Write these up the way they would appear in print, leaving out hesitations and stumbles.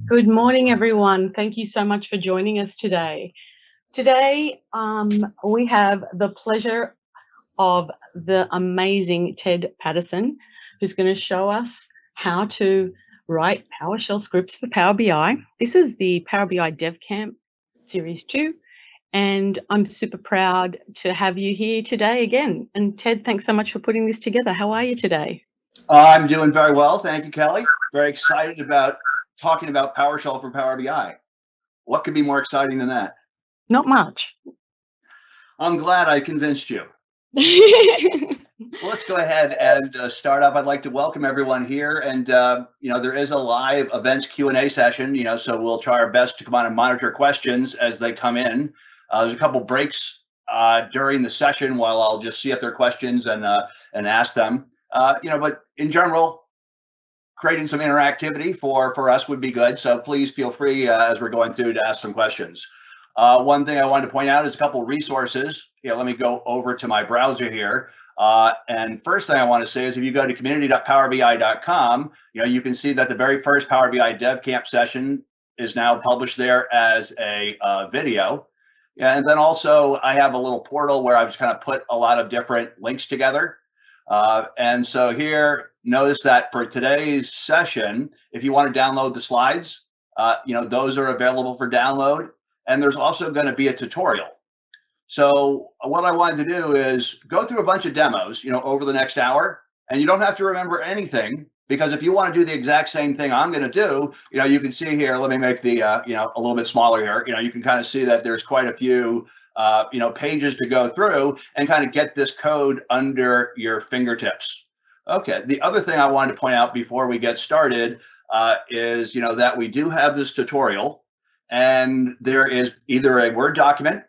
Good morning, everyone. Thank you so much for joining us today. Today, we have the pleasure of the amazing Ted Patterson, who's going to show us how to write PowerShell scripts for Power BI. This is the Power BI Dev Camp Series 2, and I'm super proud to have you here today again. And Ted, thanks so much for putting this together. How are you today? I'm doing very well. Thank you, Kelly. Very excited about talking about PowerShell for Power BI. What could be more exciting than that? Not much. I'm glad I convinced you. Well, let's go ahead and start up. I'd like to welcome everyone here. And, there is a live events Q&A session, so we'll try our best to come on and monitor questions as they come in. There's a couple breaks during the session while I'll just see if there are questions and ask them. But in general, creating some interactivity for us would be good. So please feel free as we're going through to ask some questions. One thing I wanted to point out is a couple of resources. Let me go over to my browser here. And first thing I want to say is if you go to community.powerbi.com, you can see that the very first Power BI Dev Camp session is now published there as a video. And then also I have a little portal where I've just kind of put a lot of different links together. And so here, notice that for today's session, if you want to download the slides, those are available for download. And there's also going to be a tutorial. So what I wanted to do is go through a bunch of demos, over the next hour, and you don't have to remember anything, because if you want to do the exact same thing I'm going to do, you can see here, let me make the, a little bit smaller here, you can kind of see that there's quite a few pages to go through and kind of get this code under your fingertips. Okay, the other thing I wanted to point out before we get started is, that we do have this tutorial, and there is either a Word document,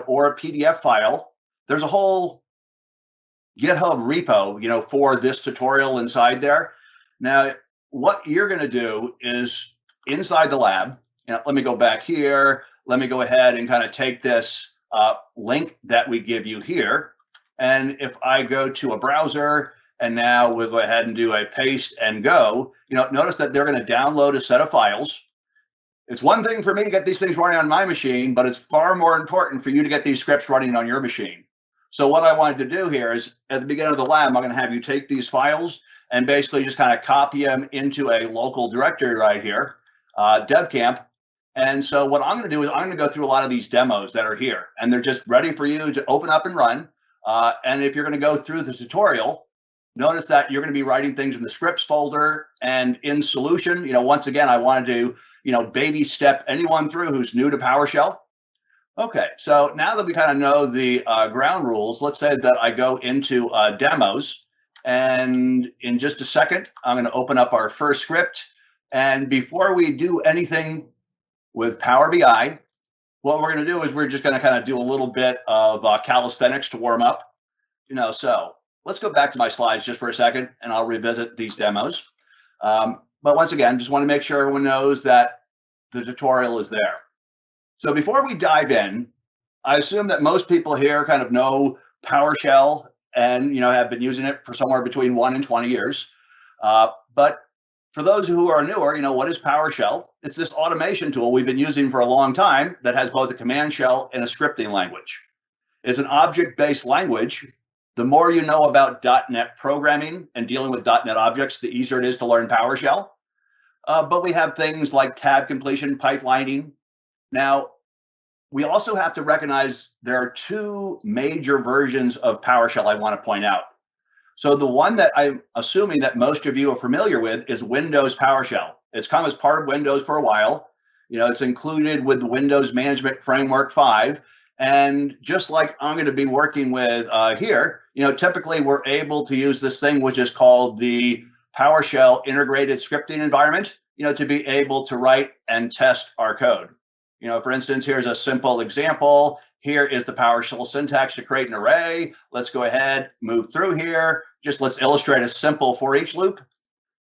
or a PDF file. There's a whole GitHub repo, for this tutorial inside there. Now, what you're going to do is inside the lab, let me go back here. Let me go ahead and kind of take this link that we give you here. And if I go to a browser and now we'll go ahead and do a paste and go, notice that they're going to download a set of files. It's one thing for me to get these things running on my machine, but it's far more important for you to get these scripts running on your machine. So what I wanted to do here is at the beginning of the lab, I'm going to have you take these files and basically just kind of copy them into a local directory right here, DevCamp. And so what I'm going to do is I'm going to go through a lot of these demos that are here, and they're just ready for you to open up and run. And if you're going to go through the tutorial, notice that you're going to be writing things in the scripts folder and in solution. Once again, I wanted to, baby step anyone through who's new to PowerShell. Okay, so now that we kind of know the ground rules, let's say that I go into demos, and in just a second, I'm going to open up our first script. And before we do anything with Power BI, what we're going to do is we're just going to kind of do a little bit of calisthenics to warm up. So let's go back to my slides just for a second, and I'll revisit these demos. But once again, just want to make sure everyone knows that the tutorial is there. So before we dive in, I assume that most people here kind of know PowerShell and have been using it for somewhere between 1 and 20 years. But for those who are newer, what is PowerShell? It's this automation tool we've been using for a long time that has both a command shell and a scripting language. It's an object-based language. The more you know about .NET programming and dealing with .NET objects, the easier it is to learn PowerShell. But we have things like tab completion, pipelining. Now, we also have to recognize there are two major versions of PowerShell I want to point out. So the one that I'm assuming that most of you are familiar with is Windows PowerShell. It's come as part of Windows for a while. It's included with the Windows Management Framework 5. And just like I'm going to be working with here, typically we're able to use this thing, which is called the PowerShell Integrated Scripting Environment, to be able to write and test our code. For instance, here's a simple example. Here is the PowerShell syntax to create an array. Let's go ahead, move through here. Just let's illustrate a simple for each loop.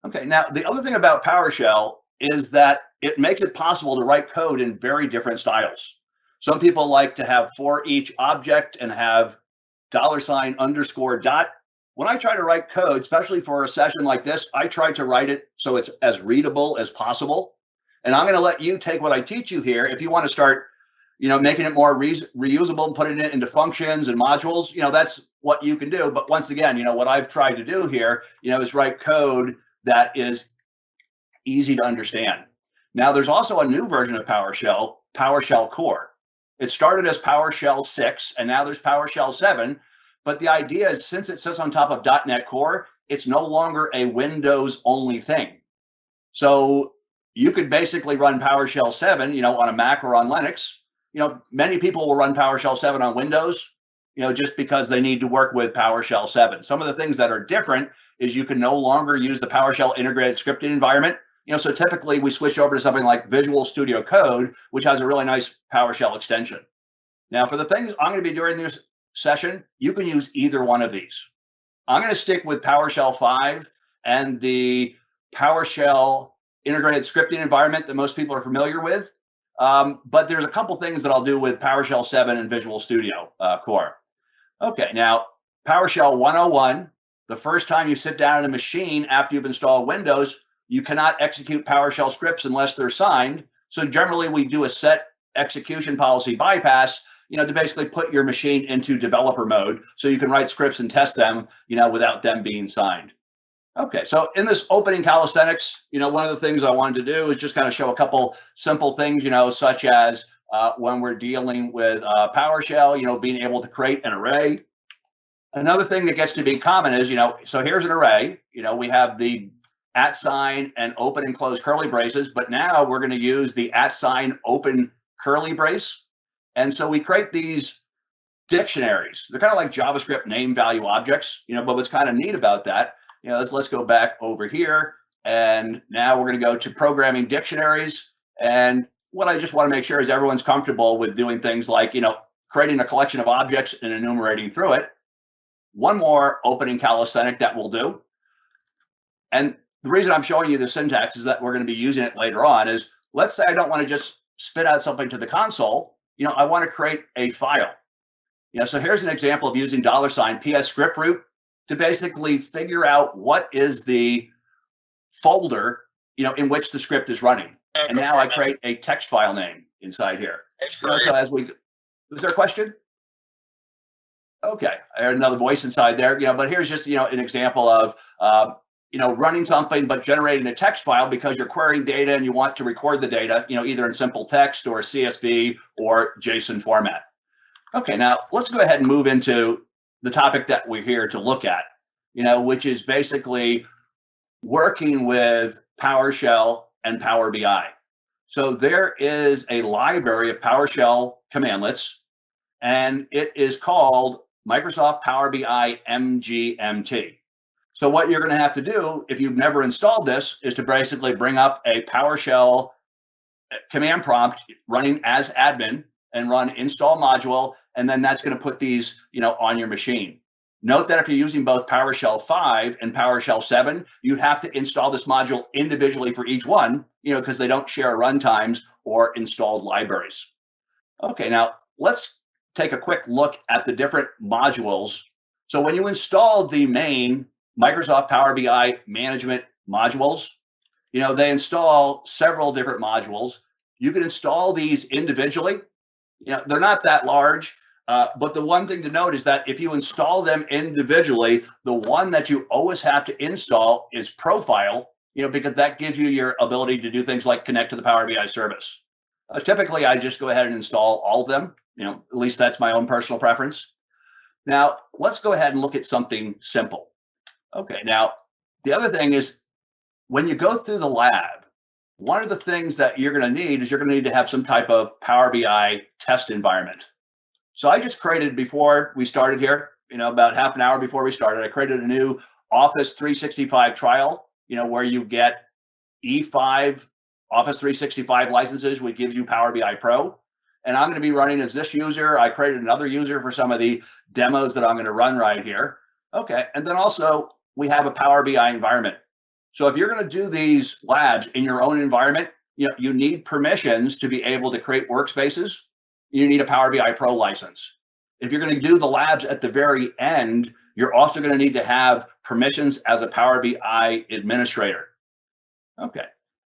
Okay, now the other thing about PowerShell is that it makes it possible to write code in very different styles. Some people like to have for each object and have $_. When I try to write code, especially for a session like this, I try to write it so it's as readable as possible. And I'm going to let you take what I teach you here. If you want to start, making it more reusable and putting it into functions and modules, that's what you can do. But once again, what I've tried to do here, is write code that is easy to understand. Now, there's also a new version of PowerShell, PowerShell Core. It started as PowerShell 6, and now there's PowerShell 7. But the idea is, since it sits on top of .NET Core, it's no longer a Windows-only thing. So you could basically run PowerShell 7, on a Mac or on Linux. Many people will run PowerShell 7 on Windows, just because they need to work with PowerShell 7. Some of the things that are different is you can no longer use the PowerShell integrated scripting environment. So typically we switch over to something like Visual Studio Code, which has a really nice PowerShell extension. Now, for the things I'm going to be doing this session, you can use either one of these. I'm going to stick with PowerShell 5 and the PowerShell integrated scripting environment that most people are familiar with. But there's a couple things that I'll do with PowerShell 7 and Visual Studio Core. Okay, now PowerShell 101, the first time you sit down at a machine after you've installed Windows, you cannot execute PowerShell scripts unless they're signed. So generally we do a set execution policy bypass, to basically put your machine into developer mode so you can write scripts and test them, without them being signed. Okay, so in this opening calisthenics, one of the things I wanted to do is just kind of show a couple simple things, such as when we're dealing with PowerShell, being able to create an array. Another thing that gets to be common is, so here's an array, we have the @ and open and close curly braces, but now we're going to use the @ open curly brace. And so we create these dictionaries. They're kind of like JavaScript name value objects, but what's kind of neat about that, let's go back over here. And now we're going to go to programming dictionaries. And what I just want to make sure is everyone's comfortable with doing things like, creating a collection of objects and enumerating through it. One more opening calisthenic that we'll do. And the reason I'm showing you the syntax is that we're going to be using it later on is, let's say I don't want to just spit out something to the console. I want to create a file. So here's an example of using $PS script root to basically figure out what is the folder, in which the script is running. And now I create a text file name inside here. So as we, was there a question? Okay, I heard another voice inside there. But here's just, an example of, running something, but generating a text file because you're querying data and you want to record the data, either in simple text or CSV or JSON format. Okay, now let's go ahead and move into the topic that we're here to look at, which is basically working with PowerShell and Power BI. So there is a library of PowerShell Cmdlets, and it is called Microsoft Power BI MGMT. So what you're going to have to do, if you've never installed this, is to basically bring up a PowerShell command prompt running as admin and run install module, and then that's going to put these, on your machine. Note that if you're using both PowerShell 5 and PowerShell 7, you have to install this module individually for each one, because they don't share runtimes or installed libraries. Okay, now let's take a quick look at the different modules. So when you install the main Microsoft Power BI management modules, they install several different modules. You can install these individually. They're not that large, but the one thing to note is that if you install them individually, the one that you always have to install is Profile, because that gives you your ability to do things like connect to the Power BI service. Typically, I just go ahead and install all of them. At least that's my own personal preference. Now, let's go ahead and look at something simple. Okay, now, the other thing is when you go through the lab, one of the things that you're going to need is you're going to need to have some type of Power BI test environment. So I just created, before we started here, about half an hour before we started, I created a new Office 365 trial, where you get E5 Office 365 licenses, which gives you Power BI Pro. And I'm going to be running as this user. I created another user for some of the demos that I'm going to run right here. Okay, and then also we have a Power BI environment. So if you're going to do these labs in your own environment, you need permissions to be able to create workspaces. You need a Power BI Pro license. If you're going to do the labs at the very end, you're also going to need to have permissions as a Power BI administrator. Okay,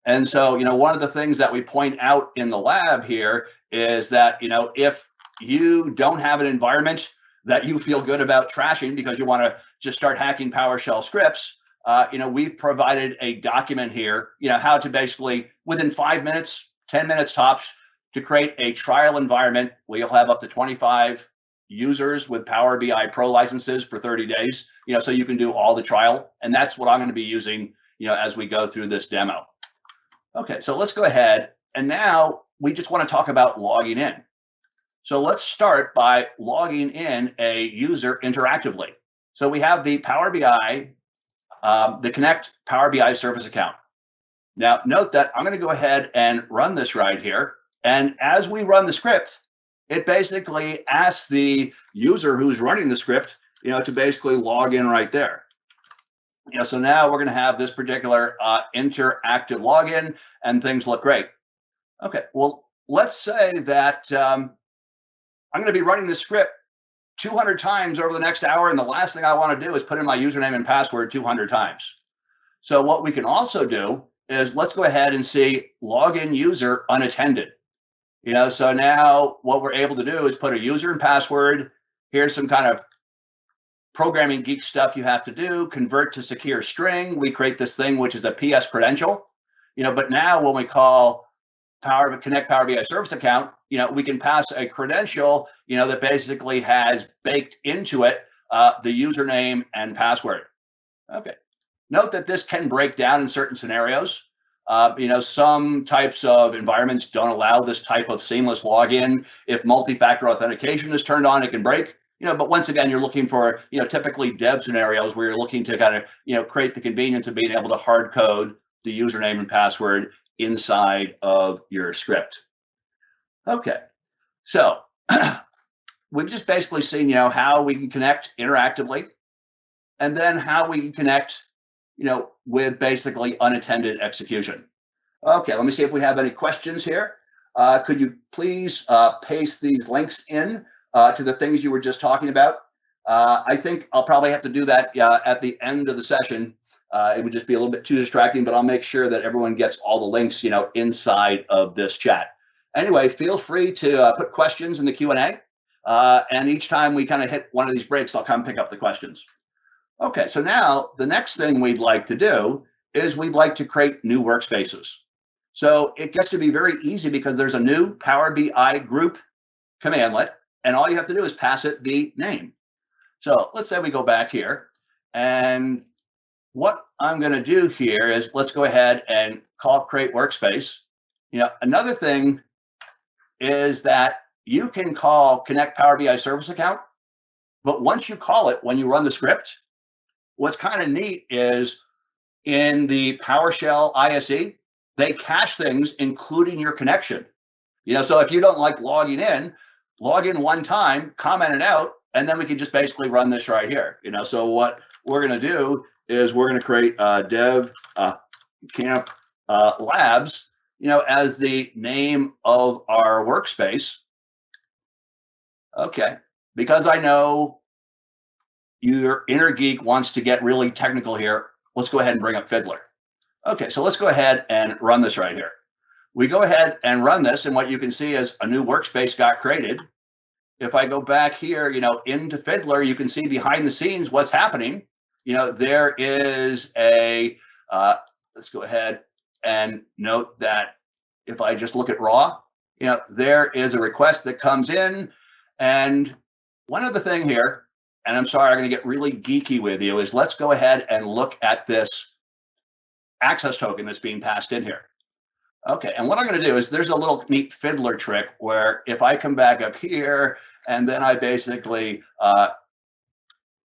And so, one of the things that we point out in the lab here is that, if you don't have an environment that you feel good about trashing because you want to just start hacking PowerShell scripts, we've provided a document here, how to basically, within 5 minutes, 10 minutes tops, to create a trial environment where you'll have up to 25 users with Power BI Pro licenses for 30 days, so you can do all the trial. And that's what I'm going to be using, as we go through this demo. Okay, so let's go ahead. And now we just want to talk about logging in. So let's start by logging in a user interactively. So we have the Power BI, the Connect Power BI service account. Now, note that I'm going to go ahead and run this right here. And as we run the script, it basically asks the user who's running the script, to basically log in right there. So now we're going to have this particular interactive login, and things look great. Okay, well, let's say that I'm going to be running this script 200 times over the next hour, and the last thing I want to do is put in my username and password 200 times. So what we can also do is let's go ahead and see login user unattended. So now what we're able to do is put a user and password. Here's some kind of programming geek stuff you have to do. Convert to secure string. We create this thing, which is a PS credential. But now when we call Connect Power BI service account, we can pass a credential, that basically has baked into it the username and password. Okay. Note that this can break down in certain scenarios. Some types of environments don't allow this type of seamless login. If multi-factor authentication is turned on, it can break. But once again, you're looking for, typically dev scenarios where you're looking to kind of, create the convenience of being able to hard code the username and password inside of your script. Okay, so we've just basically seen, how we can connect interactively, and then how we can connect, with basically unattended execution. Okay, let me see if we have any questions here. Could you please paste these links in to the things you were just talking about? I think I'll probably have to do that at the end of the session. It would just be a little bit too distracting, but I'll make sure that everyone gets all the links, inside of this chat. Anyway, feel free to put questions in the Q&A, and each time we kind of hit one of these breaks, I'll come pick up the questions. Okay, so now the next thing we'd like to do is we'd like to create new workspaces. So it gets to be very easy because there's a new Power BI group commandlet, and all you have to do is pass it the name. So let's say we go back here, and what I'm going to do here is let's go ahead and call create workspace. Another thing is that you can call Connect Power BI service account, but once you call it, when you run the script, what's kind of neat is in the PowerShell ISE, they cache things, including your connection. So if you don't like logging in, log in one time, comment it out, and then we can just basically run this right here. So what we're going to do is we're going to create dev camp labs, as the name of our workspace. Okay, because I know your inner geek wants to get really technical here, let's go ahead and bring up Fiddler. Okay, so let's go ahead and run this right here. We go ahead and run this, and what you can see is a new workspace got created. If I go back here, into Fiddler, you can see behind the scenes what's happening. There is a, let's go ahead and note that if I just look at raw, there is a request that comes in. And one other thing here, and I'm sorry, I'm going to get really geeky with you, is let's go ahead and look at this access token that's being passed in here. Okay, and what I'm going to do is there's a little neat Fiddler trick where if I come back up here and then I basically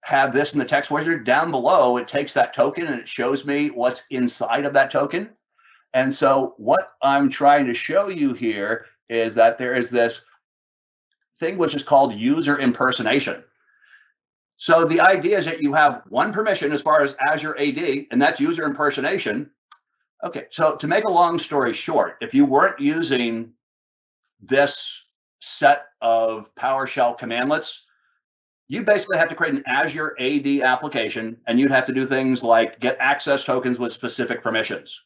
have this in the text wizard down below, it takes that token and it shows me what's inside of that token. And so what I'm trying to show you here is that there is this thing which is called user impersonation. So the idea is that you have one permission as far as Azure AD, and that's user impersonation. Okay, so to make a long story short, if you weren't using this set of PowerShell cmdlets, you basically have to create an Azure AD application, and you'd have to do things like get access tokens with specific permissions.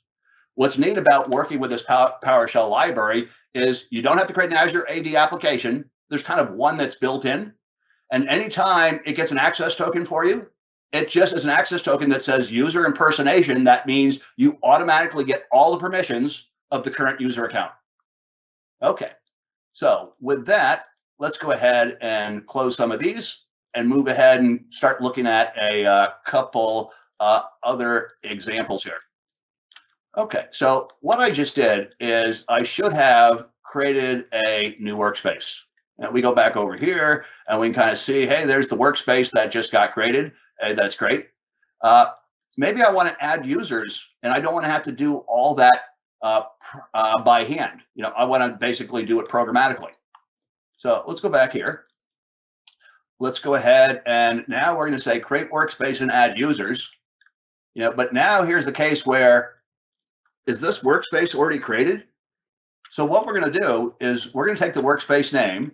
What's neat about working with this PowerShell library is you don't have to create an Azure AD application. There's kind of one that's built in. And anytime it gets an access token for you, it just is an access token that says user impersonation. That means you automatically get all the permissions of the current user account. Okay, so with that, let's go ahead and close some of these and move ahead and start looking at a couple other examples here. Okay, so what I just did is I should have created a new workspace. And we go back over here and we can kind of see, hey, there's the workspace that just got created. Hey, that's great. Maybe I want to add users and I don't want to have to do all that by hand. I want to basically do it programmatically. So let's go back here. Let's go ahead and now we're going to say create workspace and add users. But now here's the case where, is this workspace already created? So what we're going to do is we're going to take the workspace name.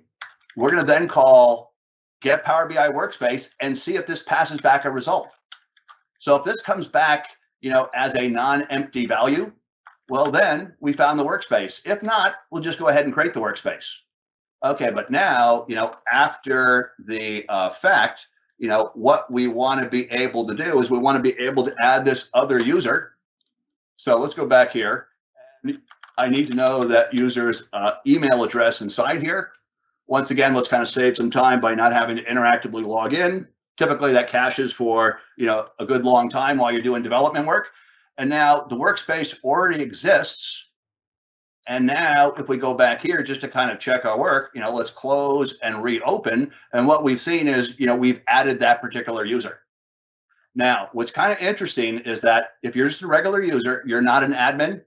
We're going to then call Get-PowerBIRestMethod and see if this passes back a result. So if this comes back, as a non-empty value, well, then we found the workspace. If not, we'll just go ahead and create the workspace. Okay, but now, after the fact, what we want to be able to do is we want to be able to add this other user. So let's go back here. I need to know that user's email address inside here. Once again, let's kind of save some time by not having to interactively log in. Typically that caches for, a good long time while you're doing development work. And now the workspace already exists. And now if we go back here just to kind of check our work, let's close and reopen. And what we've seen is, we've added that particular user. Now, what's kind of interesting is that if you're just a regular user, you're not an admin,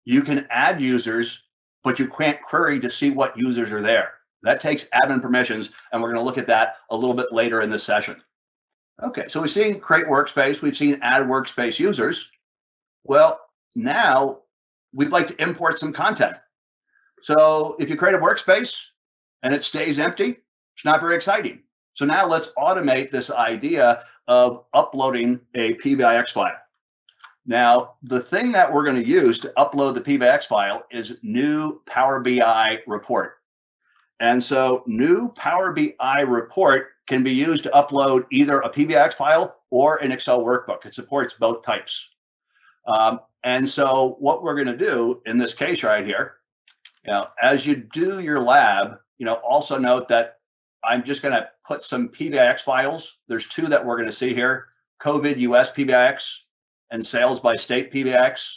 you can add users, but you can't query to see what users are there. That takes admin permissions, and we're going to look at that a little bit later in this session. Okay, so we've seen create workspace, we've seen add workspace users. Well, now we'd like to import some content. So if you create a workspace and it stays empty, it's not very exciting. So now let's automate this idea of uploading a PBIX file. Now, the thing that we're going to use to upload the PBIX file is new Power BI report. And so new Power BI report can be used to upload either a PBIX file or an Excel workbook. It supports both types. And so what we're going to do in this case right here, as you do your lab, also note that I'm just going to put some PBIX files. There's two that we're going to see here, COVID US PBIX and sales by state PBIX.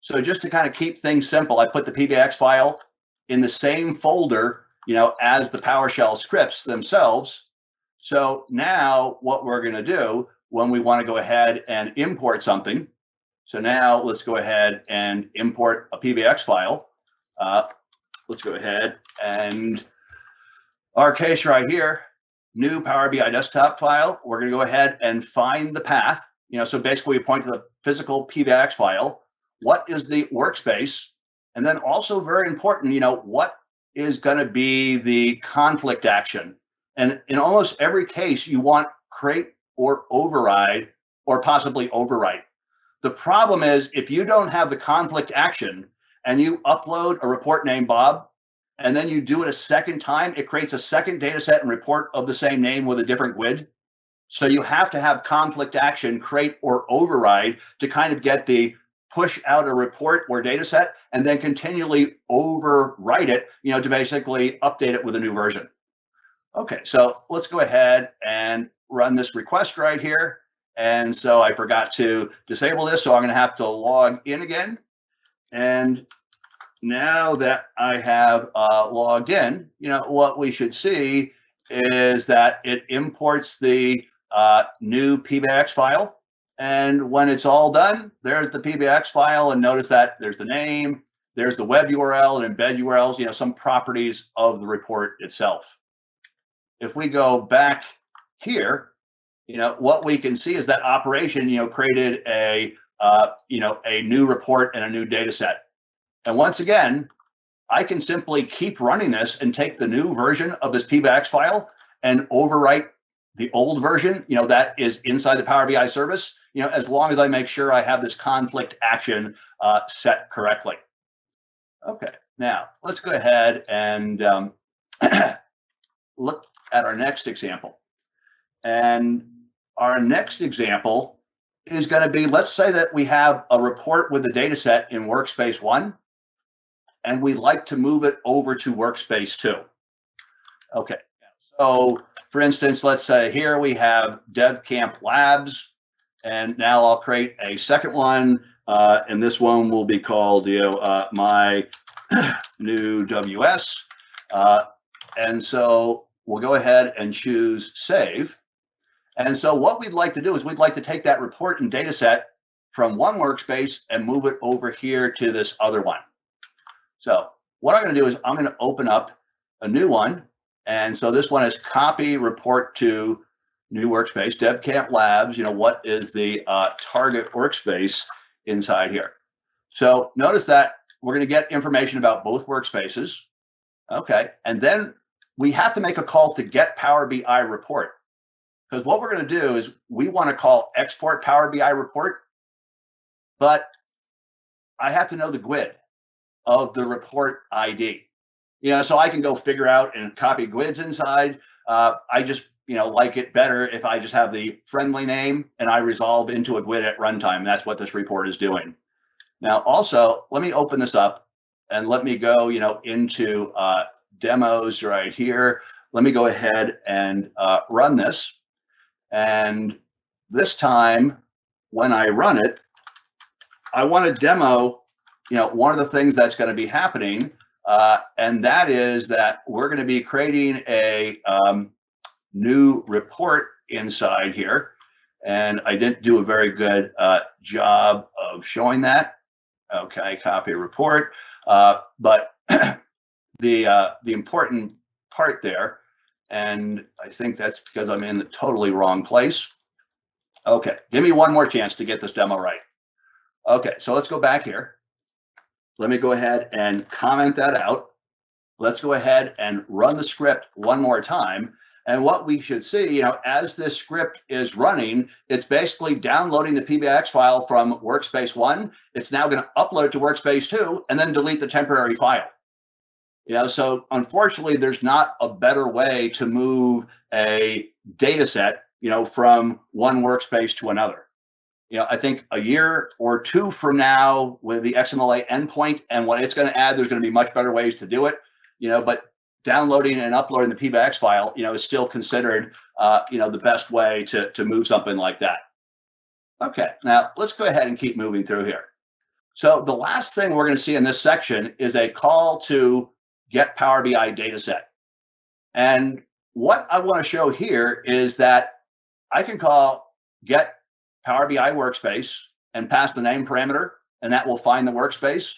So just to kind of keep things simple, I put the PBIX file in the same folder, as the PowerShell scripts themselves. So now what we're going to do when we want to go ahead and import something. So now let's go ahead and import a PBIX file. Let's go ahead and our case right here, new Power BI desktop file. We're going to go ahead and find the path. So basically we point to the physical PBIX file. What is the workspace? And then also very important, what is going to be the conflict action? And in almost every case, you want create or override or possibly overwrite. The problem is if you don't have the conflict action and you upload a report named Bob, and then you do it a second time, it creates a second data set and report of the same name with a different GUID. So you have to have conflict action, create or override to kind of get the push out a report or data set and then continually overwrite it, to basically update it with a new version. Okay, so let's go ahead and run this request right here. And so I forgot to disable this, so I'm going to have to log in again. And now that I have logged in, what we should see is that it imports the new PBIX file. And when it's all done, there's the PBIX file. And notice that there's the name, there's the web URL and embed URLs, some properties of the report itself. If we go back here, what we can see is that operation, created a new report and a new data set. And once again, I can simply keep running this and take the new version of this PBIX file and overwrite the old version, that is inside the Power BI service, as long as I make sure I have this conflict action set correctly. Okay, now let's go ahead and look at our next example. And our next example is going to be, let's say that we have a report with a data set in Workspace 1, and we'd like to move it over to Workspace 2. Okay, so for instance, let's say here we have DevCamp Labs, and now I'll create a second one, and this one will be called, my new WS. And so we'll go ahead and choose Save. And so what we'd like to do is we'd like to take that report and data set from one workspace and move it over here to this other one. So what I'm going to do is I'm going to open up a new one. And so this one is copy report to new workspace, DevCamp Labs. What is the target workspace inside here? So notice that we're going to get information about both workspaces. Okay, and then we have to make a call to get Power BI report. Because what we're going to do is we want to call export Power BI report, but I have to know the GUID of the report ID. So I can go figure out and copy GUIDs inside. I just, like it better if I just have the friendly name and I resolve into a GUID at runtime. That's what this report is doing. Now, also, let me open this up and let me go, into demos right here. Let me go ahead and run this. And this time, when I run it, I want to demo, one of the things that's going to be happening, and that is that we're going to be creating a new report inside here. And I didn't do a very good job of showing that. Okay, copy report. But the important part there, and I think that's because I'm in the totally wrong place. Okay, give me one more chance to get this demo right. Okay, so let's go back here. Let me go ahead and comment that out. Let's go ahead and run the script one more time. And what we should see, as this script is running, it's basically downloading the PBIX file from Workspace 1. It's now going to upload it to Workspace 2 and then delete the temporary file. So unfortunately, there's not a better way to move a data set, from one workspace to another. I think a year or two from now with the XMLA endpoint and what it's going to add, there's going to be much better ways to do it, but downloading and uploading the PBIX file, is still considered, the best way to move something like that. Okay, now let's go ahead and keep moving through here. So the last thing we're going to see in this section is a call to get Power BI dataset. And what I want to show here is that I can call get Power BI workspace and pass the name parameter, and that will find the workspace.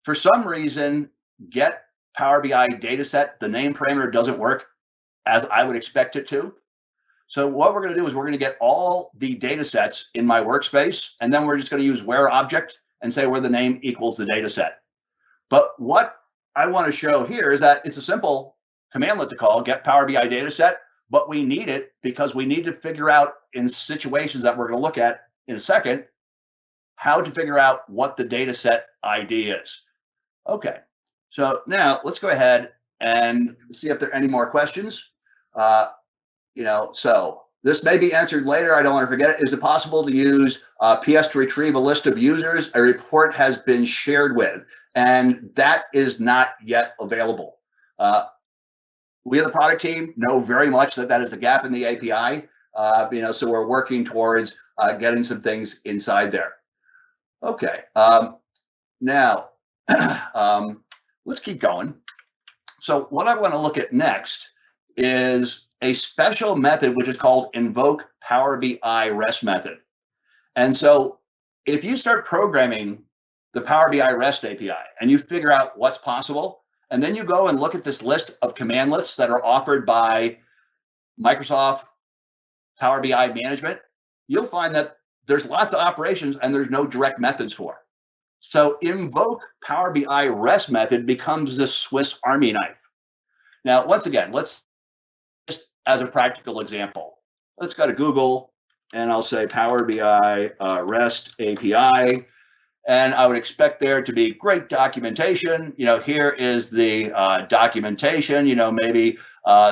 For some reason, get Power BI dataset, the name parameter doesn't work as I would expect it to. So what we're going to do is we're going to get all the data sets in my workspace, and then we're just going to use where object and say where the name equals the data set. But what I want to show here is that it's a simple commandlet to call, get Power BI dataset, but we need it because we need to figure out in situations that we're going to look at in a second, how to figure out what the data set ID is. Okay, so now let's go ahead and see if there are any more questions. So this may be answered later. I don't want to forget it. Is it possible to use PS to retrieve a list of users a report has been shared with? And that is not yet available. We as the product team know very much that that is a gap in the API. So we're working towards getting some things inside there. Okay, now let's keep going. So what I want to look at next is a special method which is called Invoke-PowerBIRestMethod. And so if you start programming the Power BI REST API and you figure out what's possible, and then you go and look at this list of commandlets that are offered by Microsoft Power BI Management, you'll find that there's lots of operations and there's no direct methods for. So Invoke-PowerBIRestMethod becomes this Swiss Army knife. Now, once again, let's just as a practical example, let's go to Google and I'll say Power BI REST API. And I would expect there to be great documentation. Here is the documentation. Maybe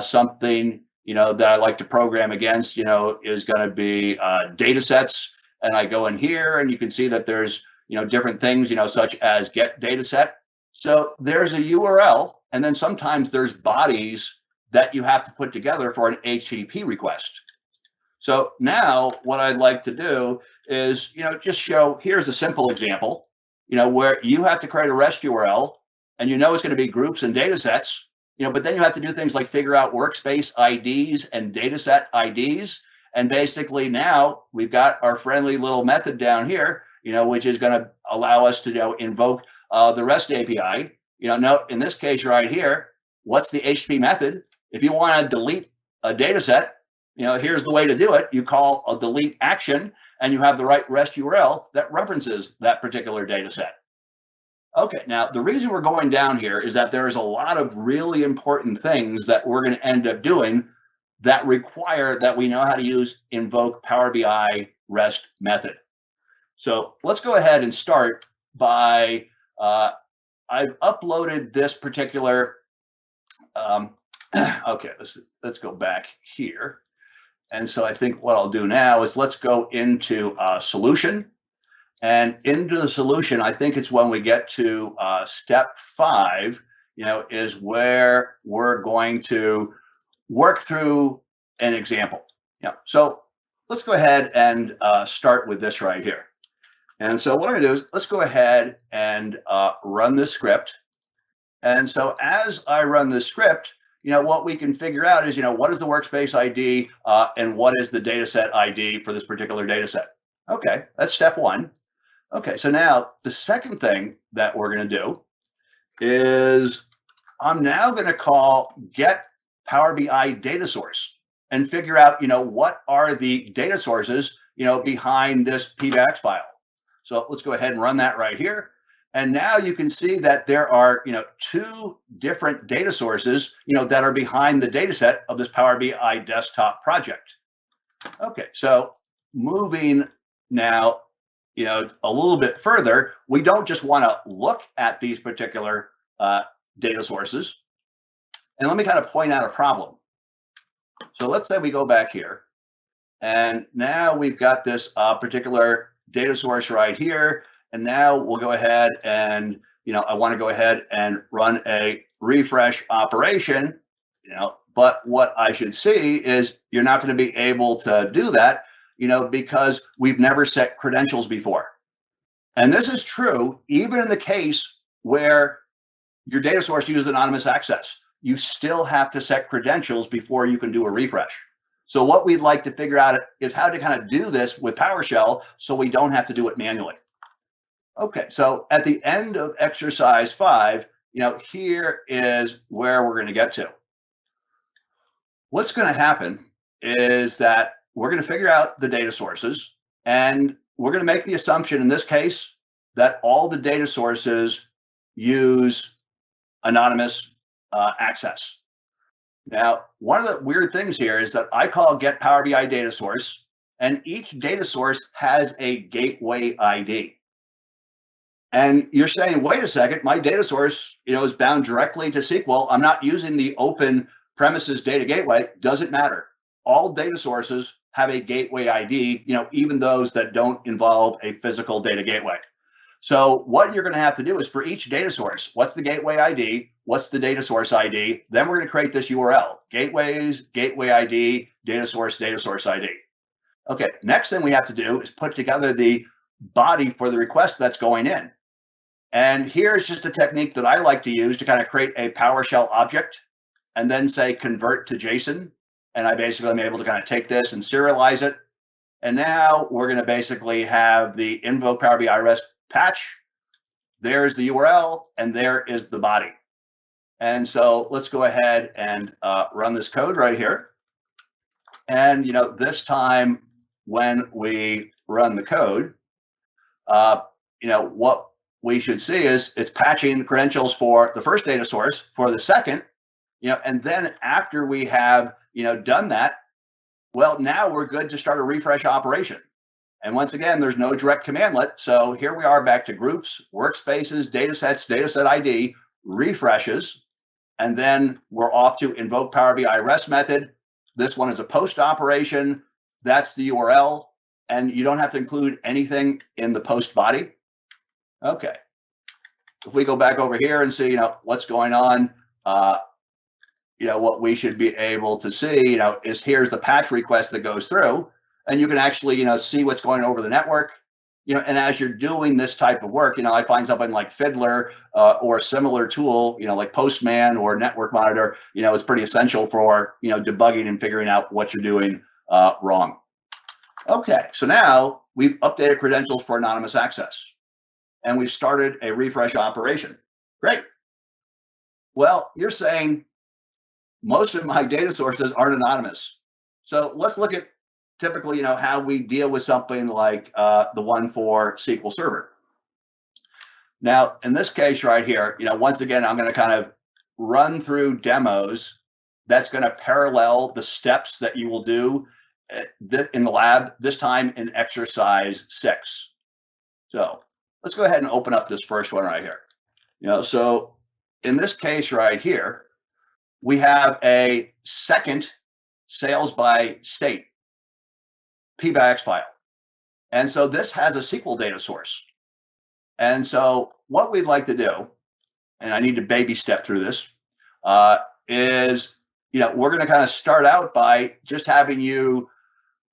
something, that I like to program against, is going to be data sets. And I go in here and you can see that there's, different things, such as get dataset. So there's a URL, and then sometimes there's bodies that you have to put together for an HTTP request. So now what I'd like to do is, just show, here's a simple example, where you have to create a REST URL and it's going to be groups and data sets, but then you have to do things like figure out workspace IDs and dataset IDs. And basically now we've got our friendly little method down here, which is going to allow us to invoke the REST API. Note in this case right here, what's the HTTP method? If you want to delete a data set, here's the way to do it. You call a delete action and you have the right REST URL that references that particular data set. Okay, now the reason we're going down here is that there's a lot of really important things that we're going to end up doing that require that we know how to use Invoke-PowerBIRestMethod. So let's go ahead and start by, I've uploaded this particular, okay, let's go back here. And so I think what I'll do now is let's go into solution. And into the solution, I think it's when we get to step 5, is where we're going to work through an example. So let's go ahead and start with this right here. And so what I'm going to do is let's go ahead and run this script. And so as I run this script, what we can figure out is, what is the workspace ID and what is the dataset ID for this particular dataset? Okay, that's step 1. Okay, so now the second thing that we're going to do is I'm now going to call Get-PowerBIDatasource and figure out, what are the data sources, behind this PBIX file. So let's go ahead and run that right here. And now you can see that there are, 2 different data sources, that are behind the data set of this Power BI desktop project. Okay, so moving now, a little bit further, we don't just want to look at these particular data sources. And let me kind of point out a problem. So let's say we go back here, and now we've got this particular data source right here. And now we'll go ahead and, I want to go ahead and run a refresh operation, but what I should see is you're not going to be able to do that, because we've never set credentials before. And this is true even in the case where your data source uses anonymous access. You still have to set credentials before you can do a refresh. So what we'd like to figure out is how to kind of do this with PowerShell so we don't have to do it manually. Okay, so at the end of exercise 5, here is where we're going to get to. What's going to happen is that we're going to figure out the data sources, and we're going to make the assumption in this case that all the data sources use anonymous access. Now, one of the weird things here is that I call Get-PowerBIDatasource, and each data source has a gateway ID. And you're saying, wait a second, my data source, is bound directly to SQL. I'm not using the open premises data gateway. Doesn't matter. All data sources have a gateway ID, even those that don't involve a physical data gateway. So what you're going to have to do is for each data source, what's the gateway ID? What's the data source ID? Then we're going to create this URL, gateways, gateway ID, data source ID. Okay, next thing we have to do is put together the body for the request that's going in. And here's just a technique that I like to use to kind of create a PowerShell object and then say convert to JSON. And I basically am able to kind of take this and serialize it. And now we're going to basically have the Invoke-PowerBIRest patch. There's the URL, and there is the body. And so let's go ahead and run this code right here. And this time when we run the code, what we should see is it's patching credentials for the first data source, for the second, and then after we have done that, Well, now we're good to start a refresh operation. And once again, there's no direct commandlet. So here we are back to groups, workspaces, datasets, dataset ID, refreshes. And then we're off to Invoke-PowerBIRestMethod. This one is a post operation. That's the URL. And you don't have to include anything in the post body. Okay. If we go back over here and see, what's going on, what we should be able to see, is here's the patch request that goes through. And you can actually, see what's going over the network. And as you're doing this type of work, I find something like Fiddler or a similar tool, like Postman or Network Monitor, is pretty essential for, debugging and figuring out what you're doing wrong. Okay, so now we've updated credentials for anonymous access, and we've started a refresh operation. Great. Well, you're saying most of my data sources aren't anonymous. So let's look at typically, how we deal with something like the one for SQL Server. Now, in this case right here, once again, I'm going to kind of run through demos. That's going to parallel the steps that you will do in the lab, this time in exercise 6. So let's go ahead and open up this first one right here. So in this case right here, we have a second sales by state PBIX file. And so this has a SQL data source. And so what we'd like to do, and I need to baby step through this, is, we're going to kind of start out by just having you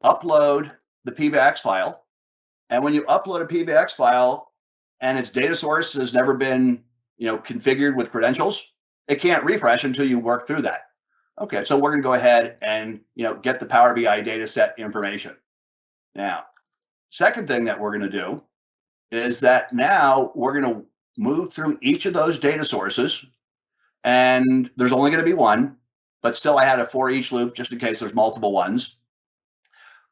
upload the PBIX file. And when you upload a PBIX file and its data source has never been, configured with credentials, it can't refresh until you work through that. Okay, so we're going to go ahead and, get the Power BI dataset information. Now, second thing that we're going to do is that now we're going to move through each of those data sources, and there's only going to be one, but still I had a for each loop just in case there's multiple ones.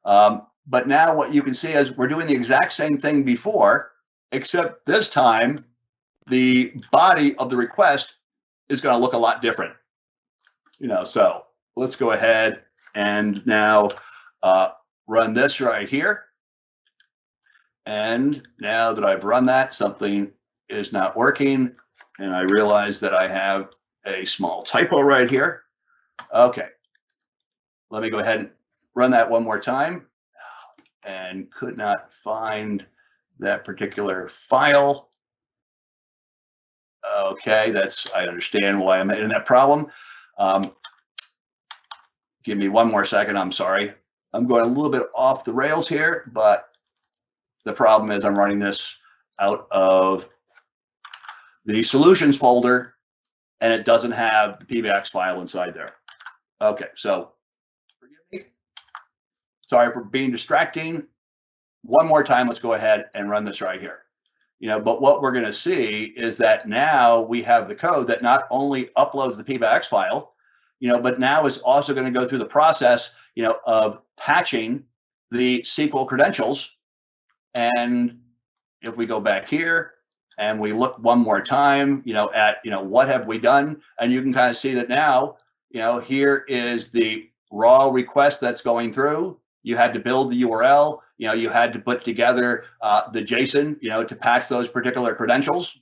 But now what you can see is we're doing the exact same thing before, except this time the body of the request is going to look a lot different. So let's go ahead and now run this right here. And now that I've run that, something is not working. And I realize that I have a small typo right here. Okay, let me go ahead and run that one more time. And could not find that particular file. Okay, I understand why I'm in that problem. Give me one more second, I'm sorry. I'm going a little bit off the rails here, but the problem is I'm running this out of the solutions folder and it doesn't have the PBIX file inside there. Okay, so forgive me. Sorry for being distracting. One more time, let's go ahead and run this right here. But what we're going to see is that now we have the code that not only uploads the PBIX file, but now is also going to go through the process, of patching the SQL credentials. And if we go back here and we look one more time, at, what have we done? And you can kind of see that now, here is the raw request that's going through. You had to build the URL, you had to put together the JSON, to patch those particular credentials.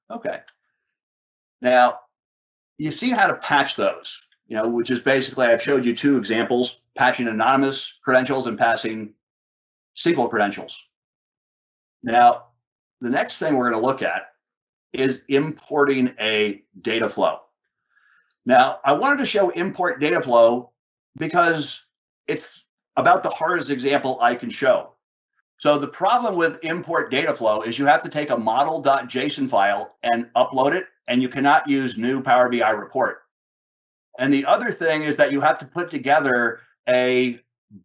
Okay. Now, you see how to patch those, which is basically, I've showed you two examples, patching anonymous credentials and passing SQL credentials. Now, the next thing we're going to look at is importing a data flow. Now, I wanted to show import data flow because it's about the hardest example I can show. So the problem with import data flow is you have to take a model.json file and upload it, and you cannot use new Power BI report. And the other thing is that you have to put together a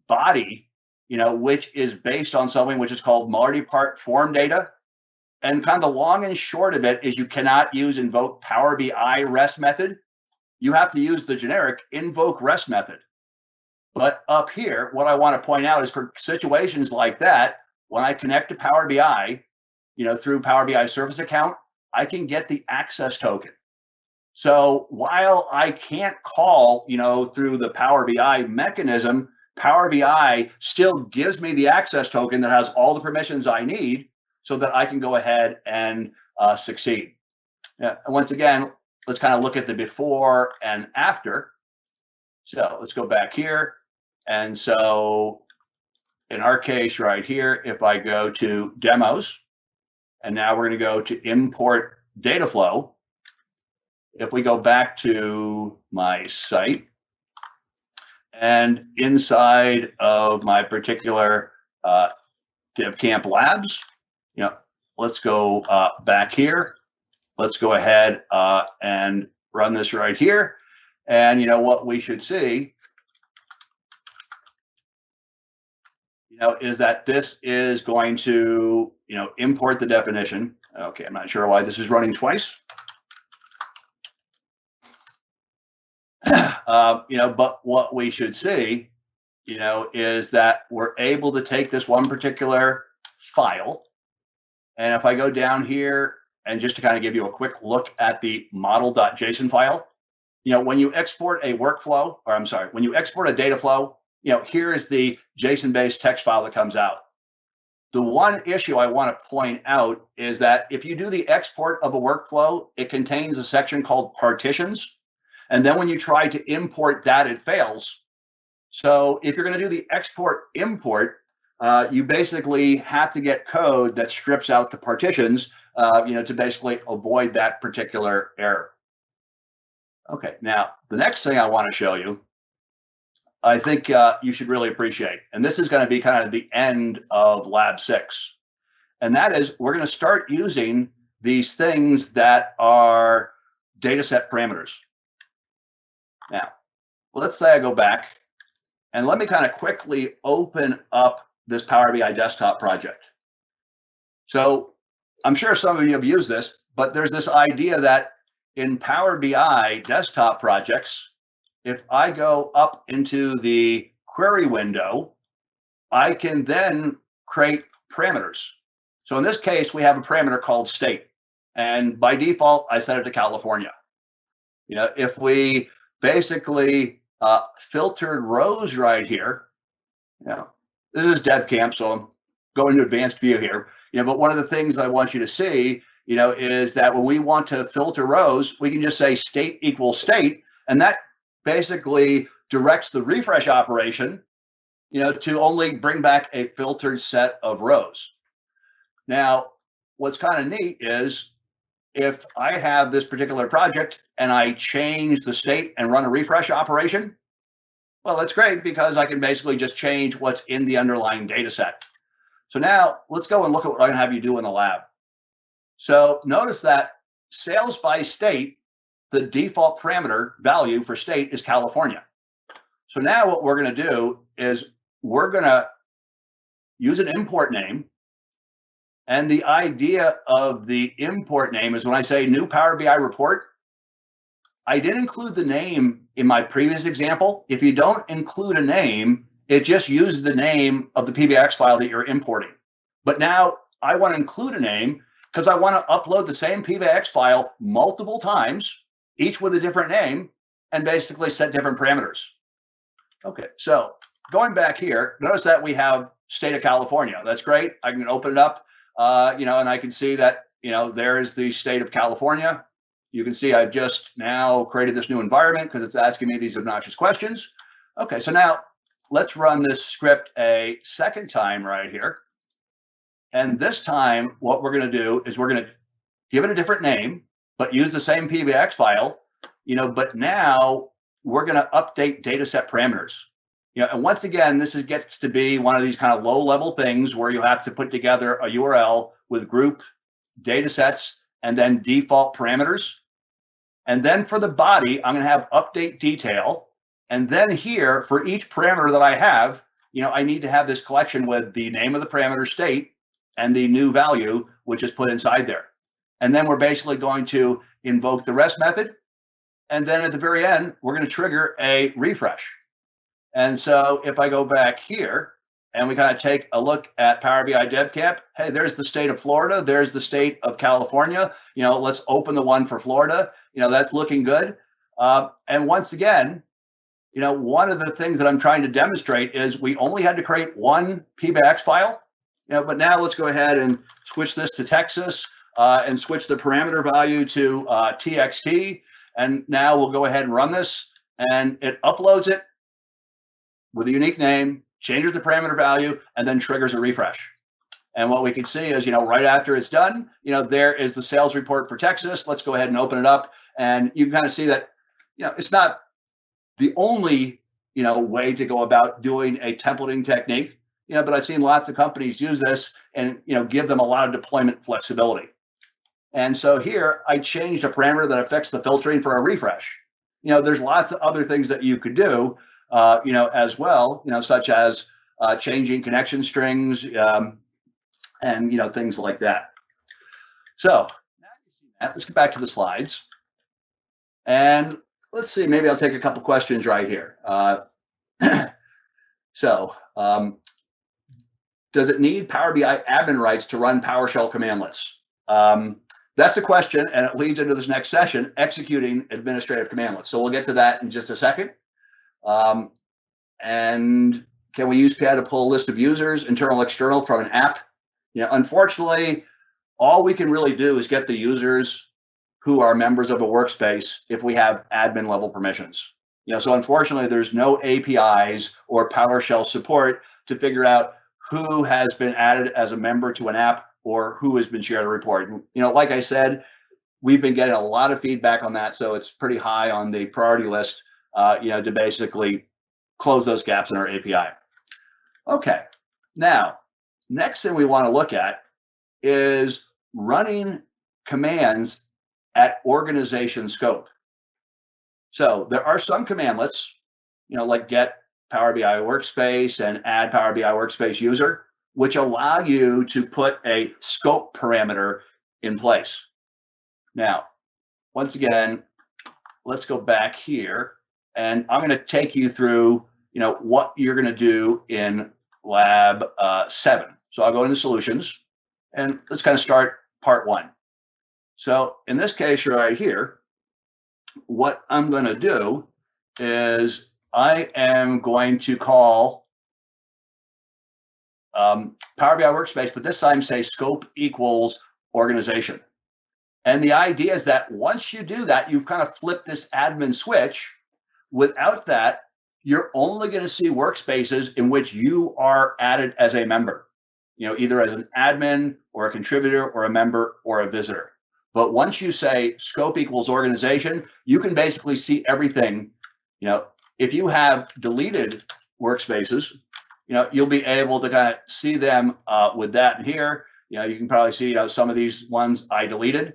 body, which is based on something which is called multi-part form data. And kind of the long and short of it is you cannot use Invoke-PowerBIRestMethod. You have to use the generic Invoke-REST-method. But up here, what I want to point out is for situations like that, when I connect to Power BI, through Power BI Service account, I can get the access token. So while I can't call, through the Power BI mechanism Power BI still gives me the access token that has all the permissions I need so that I can go ahead and succeed. And once again, let's kind of look at the before and after. So let's go back here. And so in our case right here, if I go to demos, and now we're going to go to import Dataflow. If we go back to my site, and inside of my particular DevCamp labs, let's go back here. Let's go ahead and run this right here. And what we should see, is that this is going to, import the definition. Okay, I'm not sure why this is running twice. But what we should see, is that we're able to take this one particular file. And if I go down here, and just to kind of give you a quick look at the model.json file, when you export a workflow, or I'm sorry, when you export a data flow, here is the JSON-based text file that comes out. The one issue I want to point out is that if you do the export of a workflow, it contains a section called partitions. And then when you try to import that, it fails. So if you're going to do the export-import, you basically have to get code that strips out the partitions, to basically avoid that particular error. Okay, now the next thing I want to show you, I think you should really appreciate, and this is going to be kind of the end of Lab 6, and that is we're going to start using these things that are dataset parameters. Now, let's say I go back, and let me kind of quickly open up this Power BI desktop project. So I'm sure some of you have used this, but there's this idea that in Power BI desktop projects, if I go up into the query window, I can then create parameters. So in this case, we have a parameter called state. And by default, I set it to California. If we basically filtered rows right here, this is DevCamp, so I'm going to advanced view here. But one of the things I want you to see, is that when we want to filter rows, we can just say state equals state, and that basically directs the refresh operation, to only bring back a filtered set of rows. Now, what's kind of neat is if I have this particular project and I change the state and run a refresh operation, well, that's great because I can basically just change what's in the underlying data set. So now let's go and look at what I'm going to have you do in the lab. So notice that sales by state, the default parameter value for state is California. So now what we're going to do is we're going to use an import name. And the idea of the import name is when I say new Power BI report, I did include the name in my previous example. If you don't include a name, it just uses the name of the PBIX file that you're importing. But now I want to include a name because I want to upload the same PBIX file multiple times, each with a different name, and basically set different parameters. Okay, so going back here, notice that we have state of California. That's great. I can open it up, and I can see that, there is the state of California. You can see I've just now created this new environment because it's asking me these obnoxious questions. Okay, so now let's run this script a second time right here. And this time, what we're going to do is we're going to give it a different name, but use the same PBIX file, but now we're going to update dataset parameters. And once again, this gets to be one of these kind of low-level things where you have to put together a URL with group datasets and then default parameters. And then for the body, I'm going to have update detail. And then here, for each parameter that I have, I need to have this collection with the name of the parameter state and the new value, which is put inside there. And then we're basically going to invoke the rest method. And then at the very end, we're going to trigger a refresh. And so if I go back here and we kind of take a look at Power BI DevCamp, hey, there's the state of Florida. There's the state of California. Let's open the one for Florida. That's looking good. And once again, one of the things that I'm trying to demonstrate is we only had to create one PBIX file, but now let's go ahead and switch this to Texas and switch the parameter value to TXT. And now we'll go ahead and run this, and it uploads it with a unique name, changes the parameter value, and then triggers a refresh. And what we can see is, right after it's done, there is the sales report for Texas. Let's go ahead and open it up. And you can kind of see that, it's not the only, way to go about doing a templating technique, but I've seen lots of companies use this and, give them a lot of deployment flexibility. And so here I changed a parameter that affects the filtering for a refresh. There's lots of other things that you could do, as well, such as changing connection strings, and things like that. So now you see that. Let's get back to the slides, and let's see. Maybe I'll take a couple questions right here. Does it need Power BI admin rights to run PowerShell Cmdlets? That's the question, and it leads into this next session: executing administrative cmdlets. So we'll get to that in just a second. And can we use PI to pull a list of users, internal, external, from an app? Unfortunately, all we can really do is get the users who are members of a workspace if we have admin level permissions. So unfortunately, there's no APIs or PowerShell support to figure out who has been added as a member to an app or who has been shared a report. Like I said, we've been getting a lot of feedback on that, so it's pretty high on the priority list, to basically close those gaps in our API. Okay, now, next thing we want to look at is running commands at organization scope. So there are some cmdlets, like Get Power BI Workspace and Add Power BI Workspace User, which allow you to put a scope parameter in place. Now, once again, let's go back here, and I'm going to take you through, what you're going to do in Lab 7. So I'll go into Solutions, and let's kind of start part 1. So in this case right here, what I'm going to do is I am going to call Power BI Workspace, but this time say scope equals organization. And the idea is that once you do that, you've kind of flipped this admin switch. Without that, you're only going to see workspaces in which you are added as a member, either as an admin or a contributor or a member or a visitor. But once you say scope equals organization, you can basically see everything. If you have deleted workspaces, you'll be able to kind of see them with that here. You can probably see, some of these ones I deleted.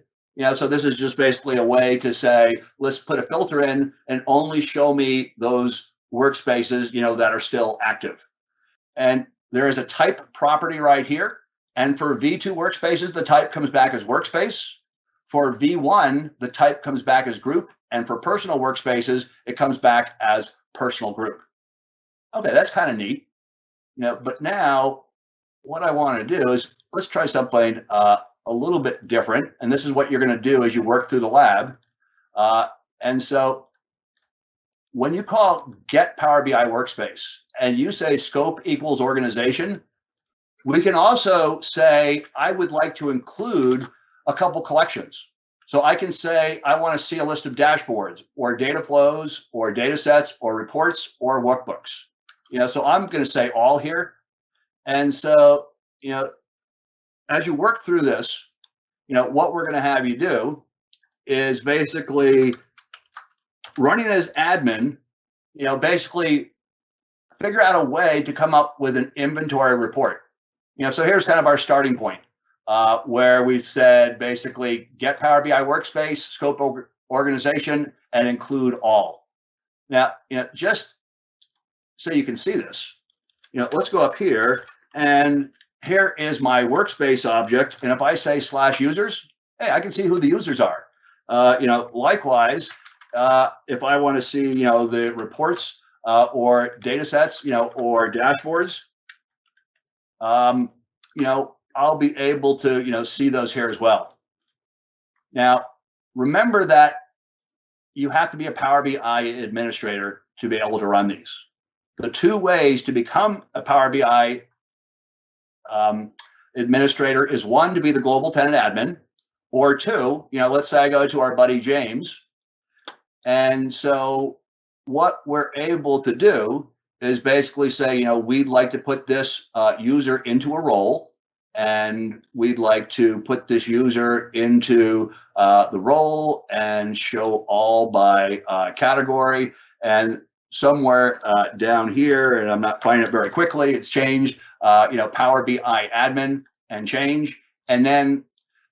So this is just basically a way to say, let's put a filter in and only show me those workspaces, that are still active. And there is a type property right here. And for V2 workspaces, the type comes back as workspace. For V1, the type comes back as group. And for personal workspaces, it comes back as personal group. Okay, that's kind of neat. But now what I want to do is let's try something a little bit different. And this is what you're going to do as you work through the lab. And so when you call Get Power BI Workspace and you say scope equals organization, we can also say, I would like to include a couple collections. So I can say, I want to see a list of dashboards or data flows or data sets or reports or workbooks. So I'm going to say all here. And so, as you work through this, what we're going to have you do is basically running as admin, basically figure out a way to come up with an inventory report. So here's kind of our starting point, where we've said basically get Power BI Workspace, scope organization, and include all. Now, just so you can see this, let's go up here, and here is my workspace object. And if I say /users, hey, I can see who the users are. Likewise, if I want to see, the reports or data sets, or dashboards, I'll be able to, see those here as well. Now, remember that you have to be a Power BI administrator to be able to run these. The two ways to become a Power BI administrator is one, to be the global tenant admin, or two, let's say I go to our buddy James. And so what we're able to do is basically say, we'd like to put this user into a role, and we'd like to put this user into the role and show all by category. And somewhere down here, and I'm not finding it very quickly, it's changed, Power BI admin and change. And then,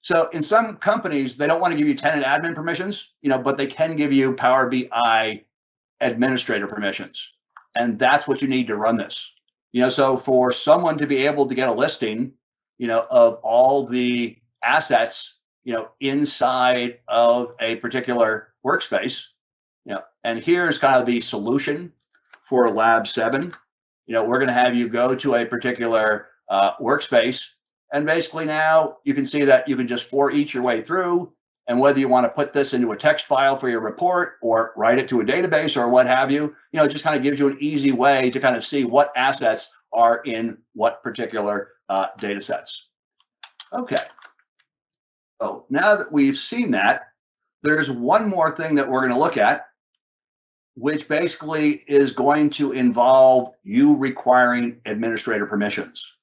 so in some companies, they don't want to give you tenant admin permissions, but they can give you Power BI administrator permissions. And that's what you need to run this. So for someone to be able to get a listing, of all the assets, inside of a particular workspace, and here's kind of the solution for Lab 7. We're going to have you go to a particular workspace, and basically now you can see that you can just for each your way through, and whether you want to put this into a text file for your report or write it to a database or what have you, it just kind of gives you an easy way to kind of see what assets are in what particular data sets. Okay. So now that we've seen that, there's one more thing that we're going to look at, which basically is going to involve you requiring administrator permissions.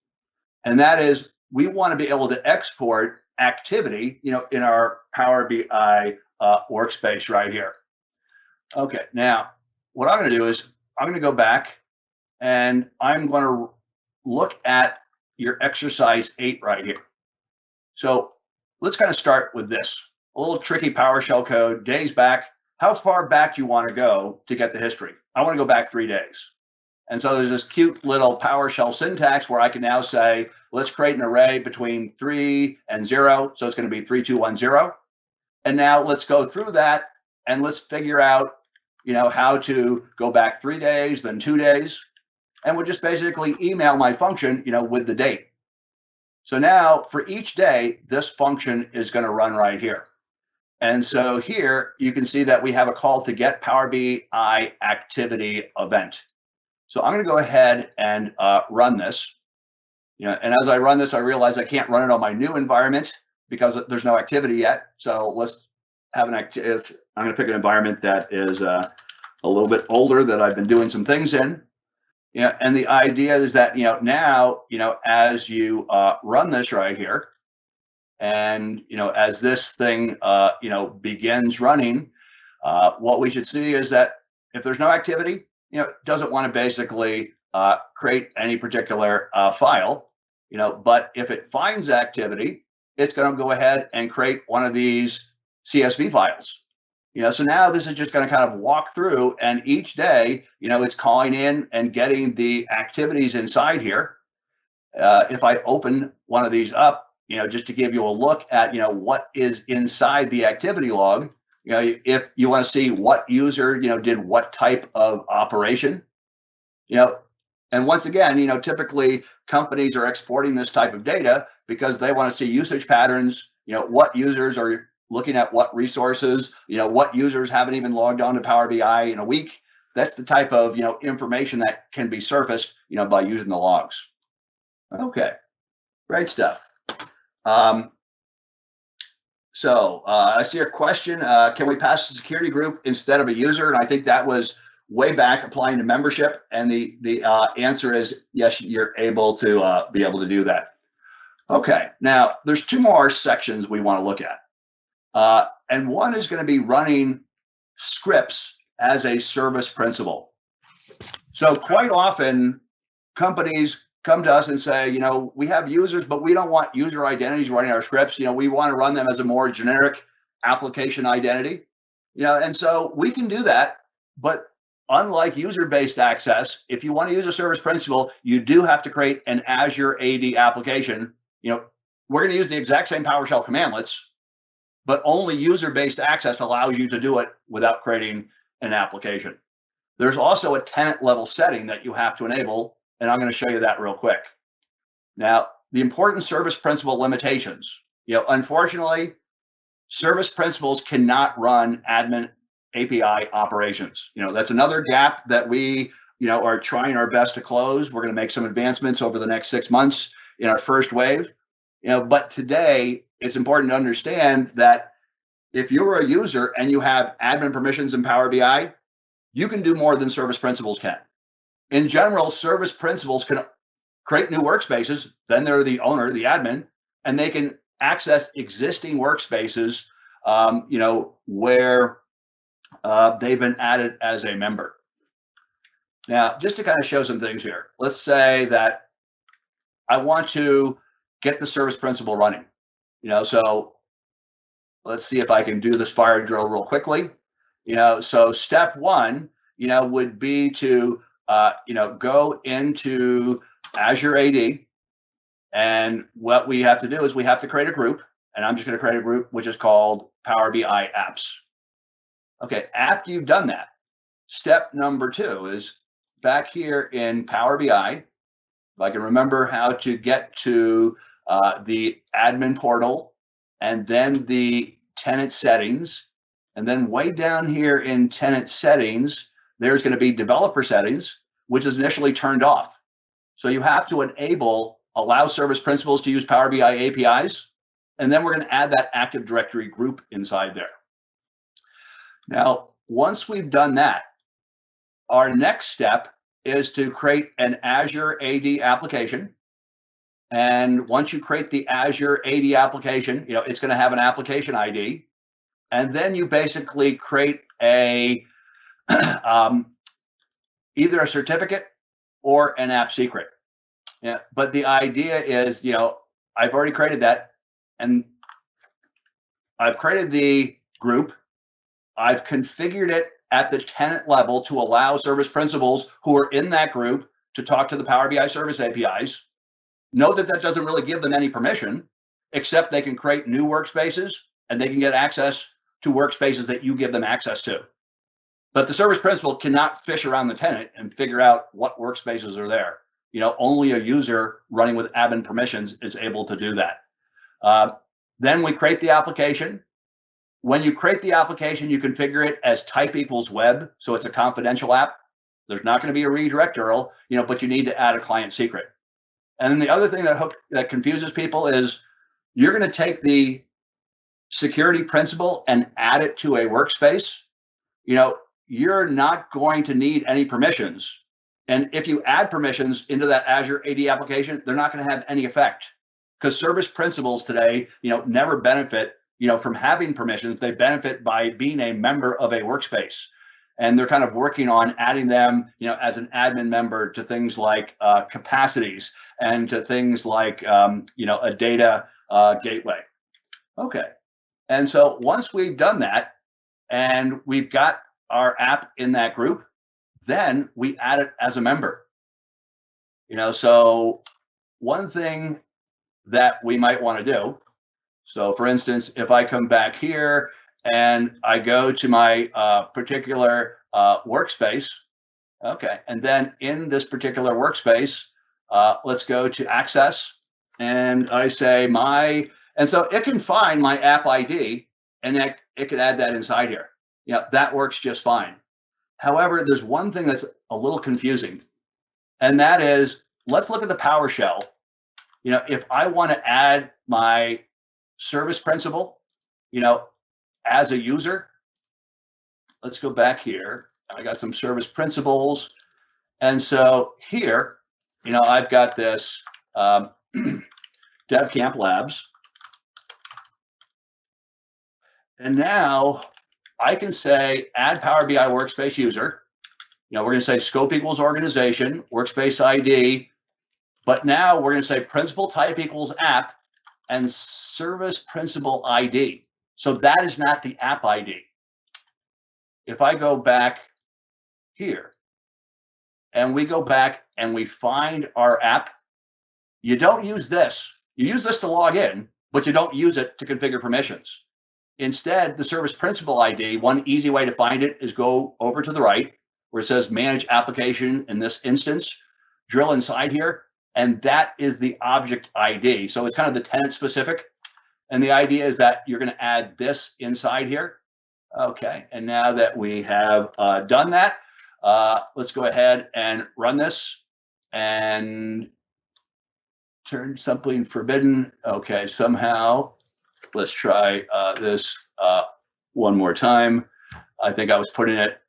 And that is, we want to be able to export activity, in our Power BI workspace right here. Okay, now what I'm going to do is I'm going to go back and I'm going to look at your exercise 8 right here. So let's kind of start with this. A little tricky PowerShell code, days back. How far back do you want to go to get the history? I want to go back 3 days. And so there's this cute little PowerShell syntax where I can now say, let's create an array between 3 and 0. So it's going to be 3, 2, 1, 0. And now let's go through that and let's figure out, how to go back 3 days, then 2 days. And we'll just basically email my function, with the date. So now for each day, this function is going to run right here. And so here you can see that we have a call to get Power BI activity event. So I'm going to go ahead and run this. And as I run this, I realize I can't run it on my new environment because there's no activity yet. So let's have I'm going to pick an environment that is a little bit older, that I've been doing some things in. And the idea is that, now, as you run this right here, and, as this thing, begins running, what we should see is that if there's no activity, it doesn't want to basically create any particular file, but if it finds activity, it's going to go ahead and create one of these CSV files. So now this is just going to kind of walk through, and each day, it's calling in and getting the activities inside here. If I open one of these up, just to give you a look at, what is inside the activity log, if you want to see what user, did what type of operation, and once again, typically companies are exporting this type of data because they want to see usage patterns, what users are looking at what resources, what users haven't even logged on to Power BI in a week. That's the type of, information that can be surfaced, by using the logs. Okay, great stuff. So I see a question, can we pass a security group instead of a user? And I think that was way back applying to membership. And the answer is yes, you're able to be able to do that. Okay, now there's 2 more sections we want to look at. And one is going to be running scripts as a service principal. So quite often companies come to us and say, we have users, but we don't want user identities running our scripts. We want to run them as a more generic application identity. And so we can do that. But unlike user-based access, if you want to use a service principal, you do have to create an Azure AD application. We're going to use the exact same PowerShell Cmdlets, but only user-based access allows you to do it without creating an application. There's also a tenant level setting that you have to enable, and I'm going to show you that real quick. Now, the important service principal limitations. Unfortunately, service principals cannot run admin API operations. That's another gap that we, are trying our best to close. We're going to make some advancements over the next 6 months in our first wave. But today it's important to understand that if you're a user and you have admin permissions in Power BI, you can do more than service principals can. In general, service principals can create new workspaces, then they're the owner, the admin, and they can access existing workspaces, where they've been added as a member. Now, just to kind of show some things here, let's say that I want to get the service principal running. So let's see if I can do this fire drill real quickly. So step one, would be to, go into Azure AD. And what we have to do is we have to create a group. And I'm just going to create a group which is called Power BI Apps. Okay, after you've done that, step number 2 is back here in Power BI. If I can remember how to get to the admin portal and then the tenant settings. And then way down here in tenant settings, there's going to be developer settings, which is initially turned off. So you have to allow service principals to use Power BI APIs. And then we're going to add that Active Directory group inside there. Now, once we've done that, our next step is to create an Azure AD application. And once you create the Azure AD application, it's going to have an application ID. And then you basically create a either a certificate or an app secret. Yeah, but the idea is, I've already created that, and I've created the group. I've configured it at the tenant level to allow service principals who are in that group to talk to the Power BI service APIs. Note that that doesn't really give them any permission, except they can create new workspaces and they can get access to workspaces that you give them access to. But the service principal cannot fish around the tenant and figure out what workspaces are there. Only a user running with admin permissions is able to do that. Then we create the application. When you create the application, you configure it as type equals web, so it's a confidential app. There's not going to be a redirect URL, but you need to add a client secret. And then the other thing that confuses people is you're going to take the security principal and add it to a workspace. You're not going to need any permissions. And if you add permissions into that Azure AD application, they're not going to have any effect, because service principals today, never benefit, from having permissions. They benefit by being a member of a workspace. And they're kind of working on adding them, as an admin member to things like capacities and to things like, a data gateway. Okay. And so once we've done that and we've got our app in that group, then we add it as a member. So one thing that we might want to do, so for instance, if I come back here and I go to my particular workspace, okay, and then in this particular workspace, let's go to access, and I say and so it can find my app ID, and it can add that inside here. That works just fine. However, there's one thing that's a little confusing, and that is, let's look at the PowerShell. If I want to add my service principal, as a user, let's go back here. I got some service principals. And so here, I've got this DevCamp Labs. And now I can say add Power BI workspace user. We're going to say scope equals organization, workspace ID. But now we're going to say principal type equals app and service principal ID. So that is not the app ID. If I go back here and we go back and we find our app, you don't use this. You use this to log in, but you don't use it to configure permissions. Instead, the service principal ID, one easy way to find it is go over to the right where it says manage application in this instance, drill inside here, and that is the object ID. So it's kind of the tenant specific. And the idea is that you're going to add this inside here. Okay, and now that we have done that, let's go ahead and run this and turn something forbidden. Okay, somehow, let's try this one more time. I think I was putting it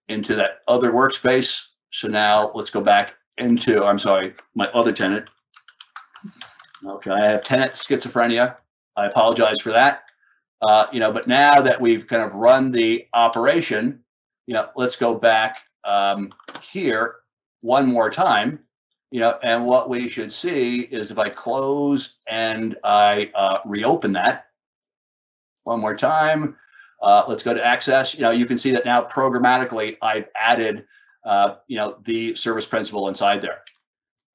into that other workspace. So now let's go back into, I'm sorry, my other tenant. Okay, I have tenant schizophrenia. I apologize for that. But now that we've kind of run the operation, let's go back here one more time, and what we should see is if I close and I reopen that one more time, let's go to access. You can see that now programmatically I've added, the service principal inside there.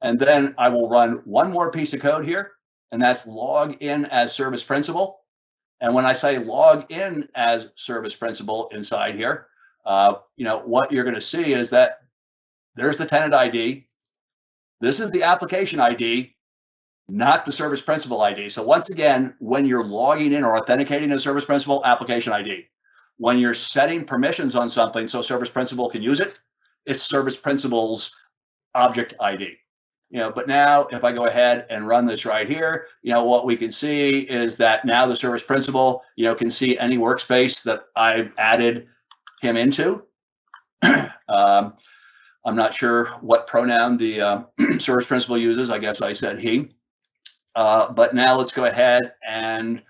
And then I will run one more piece of code here, and that's log in as service principal. And when I say log in as service principal inside here, what you're going to see is that there's the tenant ID. This is the application ID, not the service principal ID. So once again, when you're logging in or authenticating a service principal, application ID. When you're setting permissions on something so service principal can use it, it's service principal's object ID. But now if I go ahead and run this right here, what we can see is that now the service principal, can see any workspace that I've added him into. I'm not sure what pronoun the service principal uses. I guess I said he. But now let's go ahead and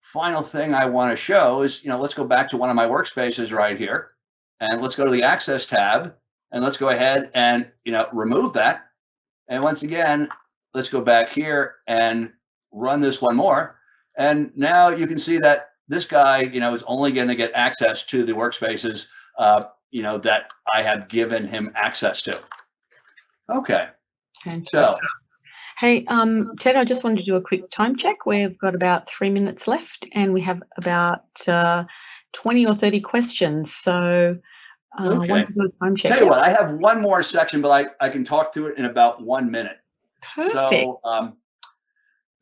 final thing I want to show is, let's go back to one of my workspaces right here, and let's go to the Access tab, and let's go ahead and, remove that. And once again, let's go back here and run this one more. And now you can see that this guy, is only going to get access to the workspaces, that I have given him access to. Okay. So, hey, Ted, I just wanted to do a quick time check. We've got about 3 minutes left, and we have about 20 or 30 questions. So, okay. Time check. Tell you what, I have one more section, but I can talk through it in about 1 minute. Perfect. So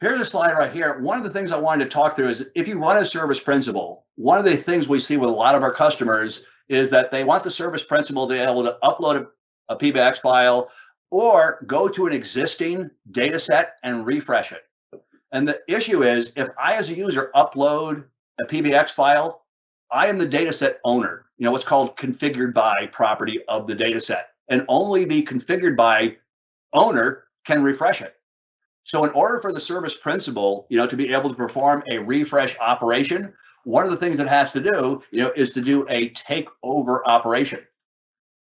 here's a slide right here. One of the things I wanted to talk through is if you run a service principal, one of the things we see with a lot of our customers is that they want the service principal to be able to upload a PBIX file or go to an existing data set and refresh it. And the issue is if I, as a user, upload a PBIX file, I am the data set owner, what's called configured by property of the data set. And only the configured by owner can refresh it. So in order for the service principal, to be able to perform a refresh operation, one of the things it has to do, is to do a takeover operation.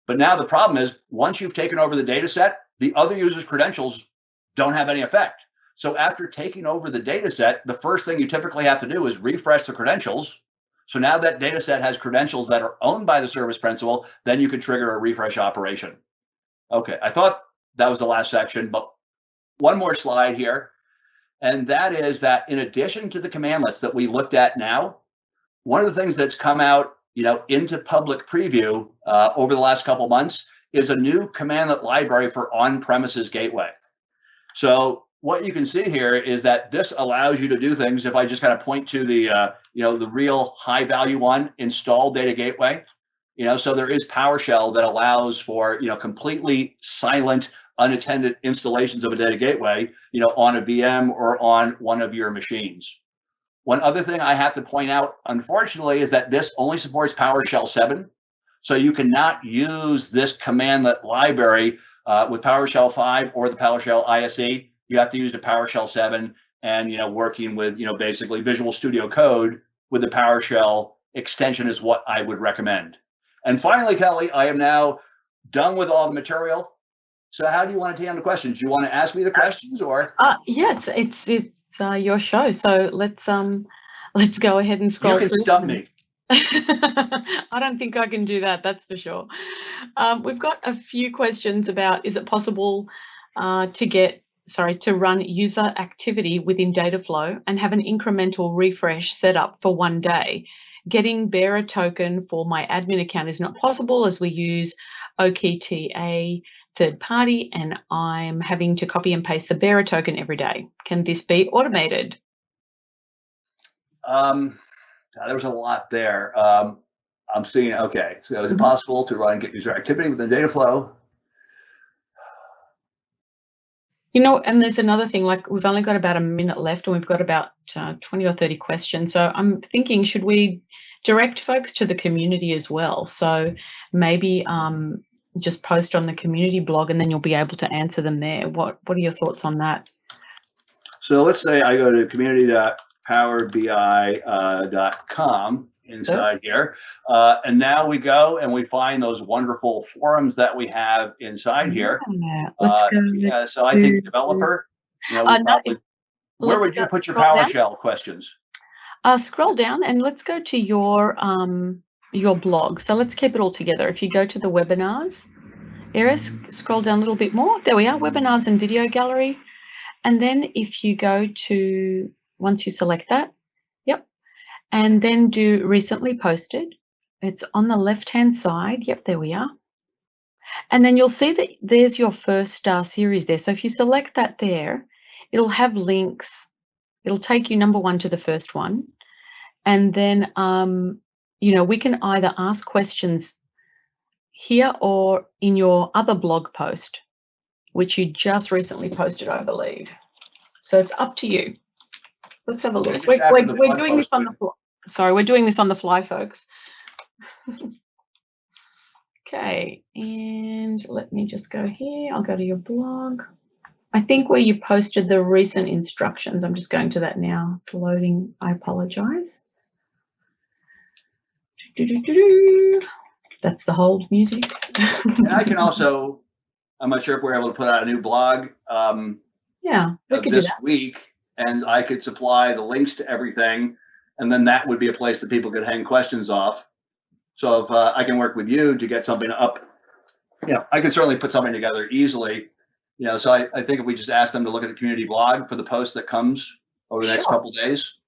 But now the problem is once you've taken over the data set, the other user's credentials don't have any effect. So after taking over the data set, the first thing you typically have to do is refresh the credentials. So now that data set has credentials that are owned by the service principal, then you can trigger a refresh operation. Okay, I thought that was the last section, but one more slide here. And that is that in addition to the cmdlets that we looked at now, one of the things that's come out, into public preview over the last couple months is a new cmdlet library for on-premises gateway. So what you can see here is that this allows you to do things. If I just kind of point to the, the real high value one, install data gateway, so there is PowerShell that allows for, completely silent, unattended installations of a data gateway, on a VM or on one of your machines. One other thing I have to point out, unfortunately, is that this only supports PowerShell 7. So you cannot use this cmdlet library with PowerShell 5 or the PowerShell ISE. You have to use the PowerShell 7 and, working with, basically Visual Studio Code with the PowerShell extension is what I would recommend. And finally, Kelly, I am now done with all the material. So how do you want to handle the questions? Do you want to ask me the questions or? Yeah, it's your show. So let's go ahead and scroll. You can stump me. I don't think I can do that. That's for sure. We've got a few questions about, is it possible to run user activity within Dataflow and have an incremental refresh set up for 1 day? Getting bearer token for my admin account is not possible as we use OKTA third party and I'm having to copy and paste the bearer token every day. Can this be automated? there was a lot there. I'm seeing, okay, so is it Mhm. possible to run get user activity within Dataflow? You know, and there's another thing, like we've only got about a minute left and we've got about 20 or 30 questions. So I'm thinking, should we direct folks to the community as well? So maybe just post on the community blog and then you'll be able to answer them there. What are your thoughts on that? So let's say I go to community.powerbi.com inside here. And now we go and we find those wonderful forums that we have inside here. Yeah, let's go. Yeah, so I think developer, you know, we probably, where would you put your PowerShell questions? Scroll down and let's go to your blog. So let's keep it all together. If you go to the webinars area, scroll down a little bit more. There we are, webinars and video gallery. And then if you go to, once you select that, yep, and then do recently posted, it's on the left-hand side. Yep, there we are. And then you'll see that there's your first series there. So if you select that there, it'll have links. It'll take you, number one, to the first one. And then, you know, we can either ask questions here or in your other blog post, which you just recently posted, I believe. So it's up to you. Let's have a look. We're doing this on the fly. Sorry, we're doing this on the fly, folks. Okay, and let me just go here. I'll go to your blog. I think where you posted the recent instructions. I'm just going to that now. It's loading. I apologize. That's the hold music. And I can also, I'm not sure if we're able to put out a new blog yeah, this week, and I could supply the links to everything, and then that would be a place that people could hang questions off. So if I can work with you to get something up, you know, I can certainly put something together easily. You know, so I think if we just ask them to look at the community blog for the post that comes over the next couple of days.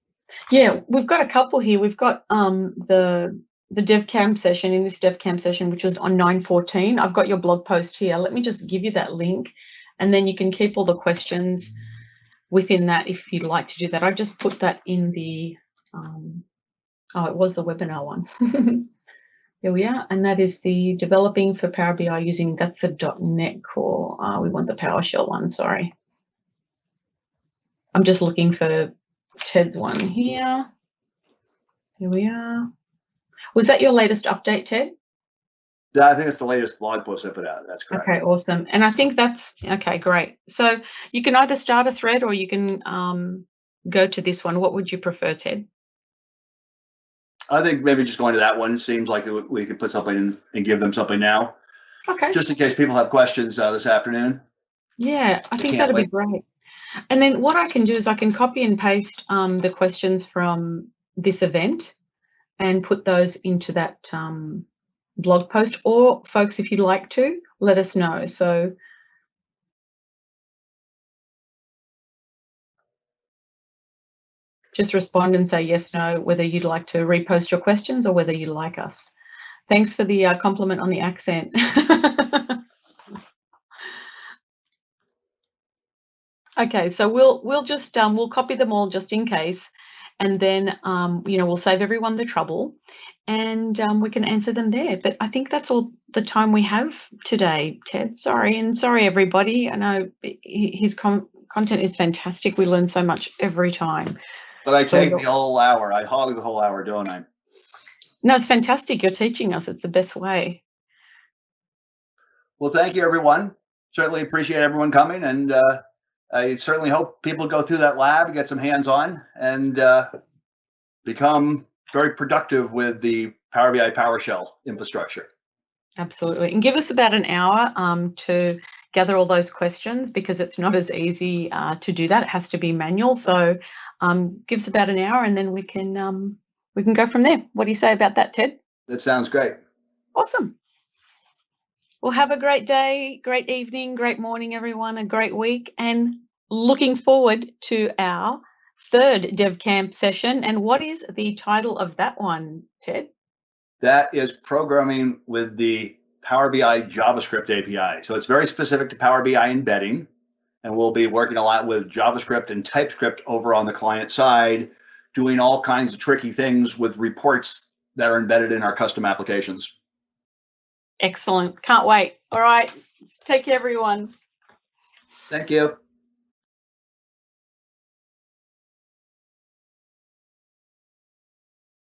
Yeah, we've got a couple here. We've got the DevCamp session, in this DevCamp session, which was on 9/14. I've got your blog post here. Let me just give you that link, and then you can keep all the questions within that if you'd like to do that. I just put that in the, oh, it was the webinar one. Here we are, and that is the developing for Power BI using that's a .NET Core. We want the PowerShell one, sorry. I'm just looking for Ted's one here. Here we are. Was that your latest update, Ted? Yeah, I think it's the latest blog post I put out. That's correct. Okay, awesome. And I think that's, okay, great. So you can either start a thread or you can go to this one. What would you prefer, Ted? I think maybe just going to that one seems like we could put something in and give them something now. Okay. Just in case people have questions this afternoon. Yeah, I think that'd be great. And then what I can do is I can copy and paste the questions from this event and put those into that blog post. Or folks, if you'd like to, let us know. So just respond and say yes, no, whether you'd like to repost your questions or whether you like us. Thanks for the compliment on the accent. Okay, so we'll just we'll copy them all just in case, and then you know, we'll save everyone the trouble, and we can answer them there. But I think that's all the time we have today, Ted. Sorry, and sorry everybody. I know his content is fantastic. We learn so much every time. But I take the whole hour. I hog the whole hour, don't I? No, it's fantastic. You're teaching us. It's the best way. Well, thank you, everyone. Certainly appreciate everyone coming, and I certainly hope people go through that lab, get some hands-on, and become very productive with the Power BI PowerShell infrastructure. Absolutely. And give us about an hour to gather all those questions, because it's not as easy to do that. It has to be manual. So give us about an hour, and then we can go from there. What do you say about that, Ted? That sounds great. Awesome. Well, have a great day, great evening, great morning, everyone, a great week, and looking forward to our third DevCamp session. And what is the title of that one, Ted? That is programming with the Power BI JavaScript API. So it's very specific to Power BI embedding, and we'll be working a lot with JavaScript and TypeScript over on the client side doing all kinds of tricky things with reports that are embedded in our custom applications. Excellent. Can't wait. All right. Take care, everyone. Thank you.